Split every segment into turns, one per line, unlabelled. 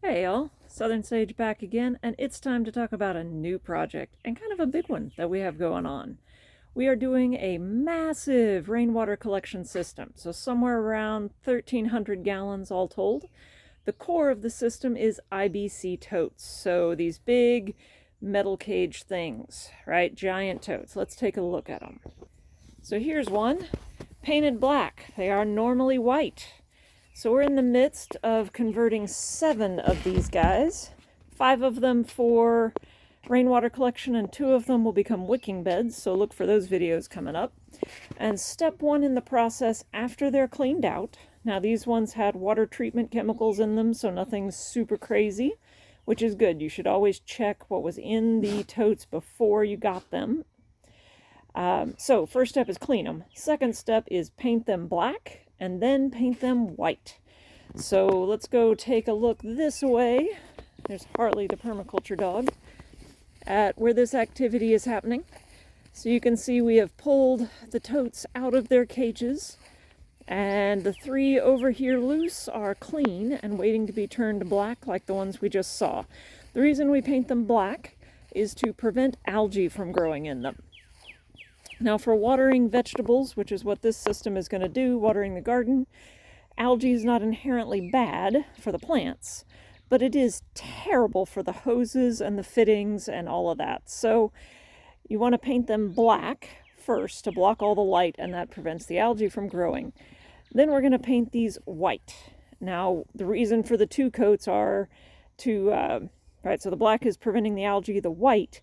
Hey y'all, Southern Sage back again, and it's time to talk about a new project, and kind of a big one that we have going on. We are doing a massive rainwater collection system, so somewhere around 1,300 gallons all told. The core of the system is IBC totes, so these big metal cage things, right? Giant totes. Let's take a look at them. So here's one, painted black. They are normally white. So we're in the midst of converting 7 of these guys, 5 of them for rainwater collection and 2 of them will become wicking beds, so look for those videos coming up. And step 1 in the process after they're cleaned out, now these ones had water treatment chemicals in them, so nothing super crazy, which is good. You should always check what was in the totes before you got them. So first step is clean them. Second step is paint them black and then paint them white. So let's go take a look this way. There's Hartley, the permaculture dog, at where this activity is happening. So you can see we have pulled the totes out of their cages, and the 3 over here loose are clean and waiting to be turned black like the ones we just saw. The reason we paint them black is to prevent algae from growing in them. Now for watering vegetables, which is what this system is going to do, watering the garden, algae is not inherently bad for the plants, but it is terrible for the hoses and the fittings and all of that. So you want to paint them black first to block all the light, and that prevents the algae from growing. Then we're going to paint these white. Now the reason for the 2 coats are to, so the black is preventing the algae, the white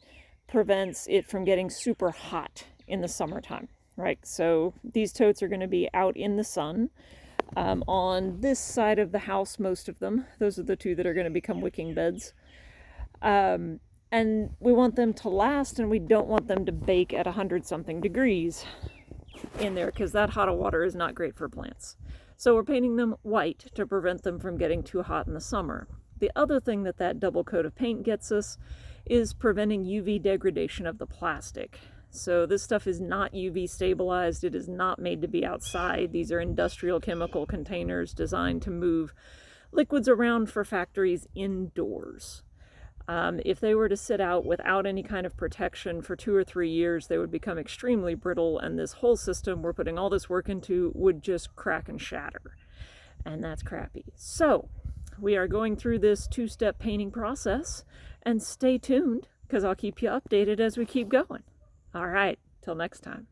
prevents it from getting super hot in the summertime, right? So these totes are going to be out in the sun on this side of the house, most of them. Those are the 2 that are going to become wicking beds. And we want them to last, and we don't want them to bake at 100-something degrees in there, because that hot of water is not great for plants. So we're painting them white to prevent them from getting too hot in the summer. The other thing that double coat of paint gets us is preventing UV degradation of the plastic. So this stuff is not UV stabilized. It is not made to be outside. These are industrial chemical containers designed to move liquids around for factories indoors. If they were to sit out without any kind of protection for 2 or 3 years, they would become extremely brittle, and this whole system we're putting all this work into would just crack and shatter. And that's crappy. So we are going through this 2-step painting process, and stay tuned because I'll keep you updated as we keep going. All right, till next time.